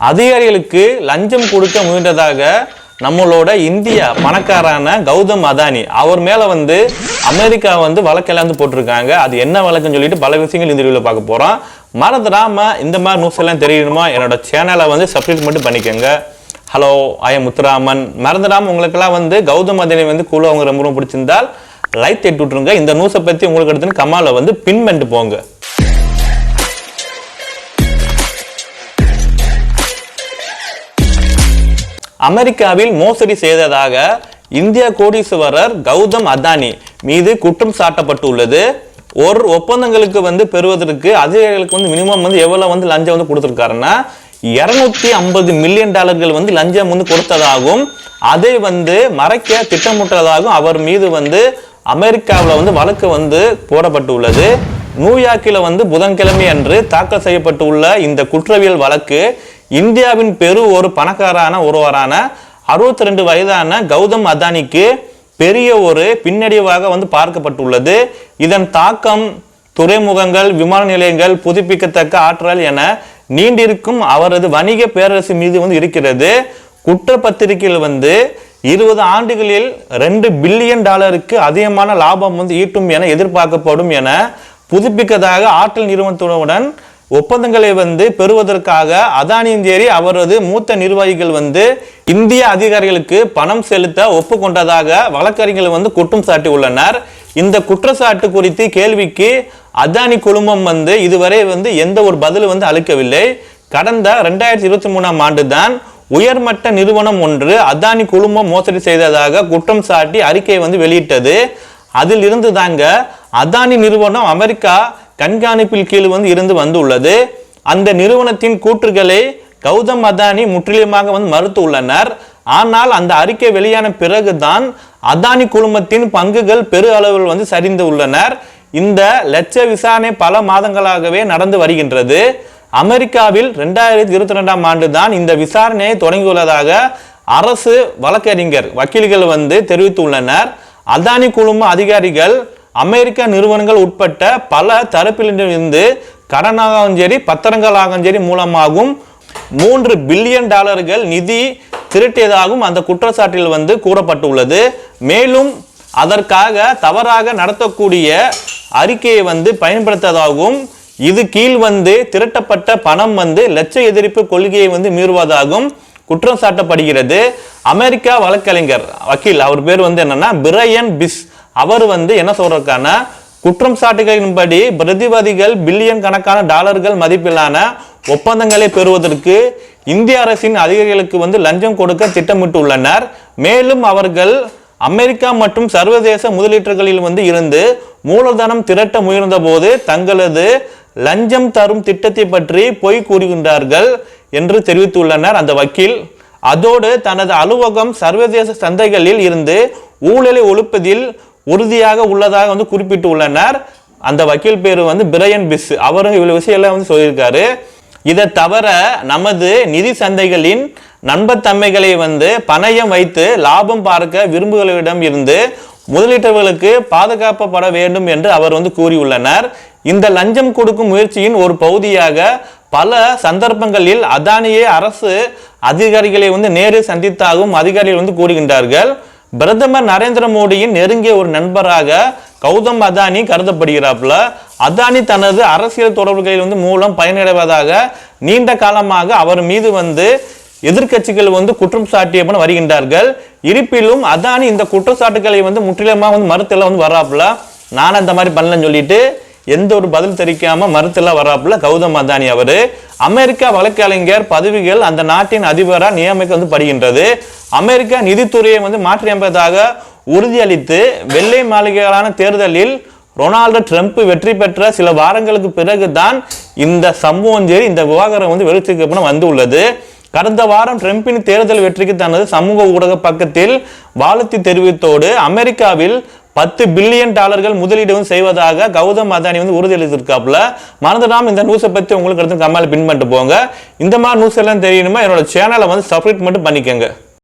அதிகாரிகளுக்கு லஞ்சம் கொடுக்க முயன்றதாக நம்மளோட இந்தியா பணக்காரான கௌதம் அதானி அவர் மேல அமெரிக்கா வழக்கெல்லாம் போட்டிருக்காங்க. அது என்ன வழக்குன்னு சொல்லிட்டு பல விஷயங்கள் இந்த வீடியோல பார்க்க போறோம். மறந்துடாம இந்த மாதிரி நியூஸ் எல்லாம் தெரியணுமா என்னோட சேனலை சப்ஸ்கிரைப் மட்டும் பண்ணிக்கோங்க. Hello, I am Muthuraman. மறந்துடாம உங்களுக்கெல்லாம் கௌதம் அதானி குழு அவங்க ரொம்ப ரொம்ப பிடிச்சிருந்தால் லைக் தட்டி விட்டுருங்க. இந்த நியூஸை பத்தி உங்களுக்கு எடுத்து கமால பின் பண்ணிட்டு போங்க. அமெரிக்காவில் மோசடி செய்ததாக இந்திய கோடீஸ்வரர் கௌதம் அதானி மீது குற்றம் சாட்டப்பட்டுள்ளது. ஒரு ஒப்பந்தங்களுக்கு பெறுவதற்கு அதிகாரிகளுக்கு மினிமம் எவ்வளவு லஞ்சம் கொடுத்திருக்காருன்னா $250 மில்லியன் லஞ்சம் கொடுத்ததாகவும் அதை மறைக்க திட்டமிட்டதாகவும் அவர் மீது அமெரிக்காவில் வழக்கு போடப்பட்டுள்ளது. நியூயார்க்கில் புதன்கிழமை அன்று தாக்கல் செய்யப்பட்டுள்ள இந்த குற்றவியல் வழக்கு இந்தியாவின் ஒரு பணக்காரான ஒருவரான 62 வயதான கௌதம் அதானிக்கு பெரிய ஒரு பின்னடைவாக பார்க்கப்பட்டுள்ளது. இதன் தாக்கம் துறைமுகங்கள், விமான நிலையங்கள், புதுப்பிக்கத்தக்க ஆற்றல் என நீண்டிருக்கும் அவரது வணிக பேரரசு மீது இருக்கிறது. குற்றப்பத்திரிகையில் 20 ஆண்டுகளில் $2 பில்லியன் அதிகமான லாபம் ஈட்டும் என எதிர்பார்க்கப்படும் என புதுப்பிக்கதாக ஆற்றல் நிறுவனத்துடன் ஒப்பந்தங்களை பெறுவதற்காக அதானியின் தேரி அவரது மூத்த நிர்வாகிகள் இந்திய அதிகாரிகளுக்கு பணம் செலுத்த ஒப்புக்கொண்டதாக வழக்கறிஞர்கள் குற்றம் சாட்டி உள்ளனர். இந்த குற்றச்சாட்டு குறித்து கேள்விக்கு அதானி குழுமம் இதுவரை எந்த ஒரு பதில் அளிக்கவில்லை. கடந்த 2023 ஆண்டு தான் உயர்மட்ட நிறுவனம் ஒன்று அதானி குழுமம் மோசடி செய்ததாக குற்றம் சாட்டி அறிக்கை வெளியிட்டது. அதில் இருந்து தாங்க அதானி நிறுவனம் அமெரிக்கா கண்காணிப்பில் கீழ் இருந்து வந்துள்ளது. அந்த நிறுவனத்தின் கூற்றுகளை கௌதம் அதானி முற்றிலுமாக மறுத்து உள்ளனர். ஆனால் அந்த அறிக்கை வெளியான பிறகுதான் அதானி குழுமத்தின் பங்குகள் பெரு அளவில் சரிந்து உள்ளனர். இந்த லட்ச விசாரணை பல மாதங்களாகவே நடந்து வருகின்றது. அமெரிக்காவில் 2022 ஆண்டு தான் இந்த விசாரணையை தொடங்கியுள்ளதாக அரசு வழக்கறிஞர் வக்கீல்கள் தெரிவித்துள்ளனர். அதானி குழும அதிகாரிகள் அமெரிக்க நிறுவனங்கள் உட்பட்ட பல தரப்பிலிருந்து கடனாகவும் சரி பத்திரங்களாகவும் சரி மூலமாகவும் $3 பில்லியன் நிதி திரட்டியதாகவும் அந்த குற்றச்சாட்டில் கூறப்பட்டுள்ளது. மேலும் அதற்காக தவறாக நடத்தக்கூடிய அறிக்கையை பயன்படுத்ததாகவும் இது கீழ் திரட்டப்பட்ட பணம் லட்ச எதிர்ப்பு கொள்கையை மீறுவதாகவும் குற்றம் சாட்டப்படுகிறது. அமெரிக்கா வழக்கறிஞர் வக்கீல் அவர் பேர் என்னன்னா பிரையன் பிஸ். அவர் என்ன சொல்றாருக்கான குற்றம் சாட்டுகளின்படி பிரதிவாதிகள் பில்லியன் கணக்கான டாலர்கள் மதிப்பிலான ஒப்பந்தங்களை பெறுவதற்கு இந்திய அரசின் அதிகாரிகளுக்கு லஞ்சம் கொடுக்க திட்டமிட்டுள்ளனர். மேலும் அவர்கள் அமெரிக்கா மற்றும் சர்வதேச முதலீட்டுகளில் இருந்து மூலதனம் திரட்ட முயன்ற போது தங்களது லஞ்சம் தரும் திட்டத்தை பற்றி பொய் கூறுகின்றார்கள் என்று தெரிவித்துள்ளனர் அந்த வக்கீல். அதோடு தனது அலுவலகம் சர்வதேச சந்தைகளில் இருந்து ஊழலை ஒழிப்பதில் உறுதியாக உள்ளதாக குறிப்பிட்டு உள்ளனர். அந்த வக்கீல் பேரு பிரையன் பிஸ். அவரும் இவ்வளவு விஷயம் எல்லாம் சொல்லியிருக்காரு. இதை தவிர நமது நிதி சந்தைகளின் நண்பத்தன்மைகளை பணயம் வைத்து லாபம் பார்க்க விரும்புகளிடம் இருந்து முதலீட்டர்களுக்கு பாதுகாக்கப்பட வேண்டும் என்று அவர் கூறியுள்ளனர். இந்த லஞ்சம் கொடுக்கும் முயற்சியின் ஒரு பகுதியாக பல சந்தர்ப்பங்களில் அதானியே அரசு அதிகாரிகளை நேரில் சந்தித்தாகவும் அதிகாரிகள் கூறுகின்றார்கள். பிரதமர் நரேந்திர மோடியின் நெருங்கிய ஒரு நண்பராக கௌதம் அதானி கருதப்படுகிறாப்ல. அதானி தனது அரசியல் தொடர்புகளில் மூலம் பயனடைவதாக நீண்ட காலமாக அவர் மீது எதிர்கட்சிகள் குற்றம் சாட்டிய வருகின்றார்கள். இருப்பிலும் அதானி இந்த குற்றச்சாட்டுகளை முற்றிலுமாக மறுத்தெல்லாம் வராப்புல. நான் அந்த மாதிரி பண்ணலன்னு சொல்லிட்டு எந்த ஒரு பதில் தெரிவிக்காம மறுத்தெல்லாம் வராப்புல கௌதம் அதானி அவரு. அமெரிக்கா வழக்கறிஞர் பதவிகள் அந்த நாட்டின் அதிபராக நியமிக்கப்படுகின்றது. அமெரிக்கா நிதித்துறையை மாற்றியமைப்பதாக உறுதியளித்து வெள்ளை மாளிகையான தேர்தலில் ரொனால்டு ட்ரம்ப் வெற்றி பெற்ற சில வாரங்களுக்கு பிறகுதான் இந்த சம்பவம் சரி இந்த விவகாரம் வெளிச்சத்துக்கு வந்துள்ளது. கடந்த வாரம் ட்ரம்பின் தேர்தல் வெற்றிக்கு தனது சமூக ஊடக பக்கத்தில் வாழ்த்து தெரிவித்தோடு அமெரிக்காவில் $10 பில்லியன் முதலீடு செய்வதாக கௌதம் அதானி உறுதியளித்திருக்காப்புல. மறந்துடாம இந்த நியூஸை பத்தி உங்களுக்கு கமெண்ட்ல பின் பண்ணிட்டு போங்க. இந்த மாதிரி நியூஸ் எல்லாம் தெரியணுமா என்னோட சேனலை சப்ஸ்கிரைப் மட்டும் பண்ணிக்கோங்க.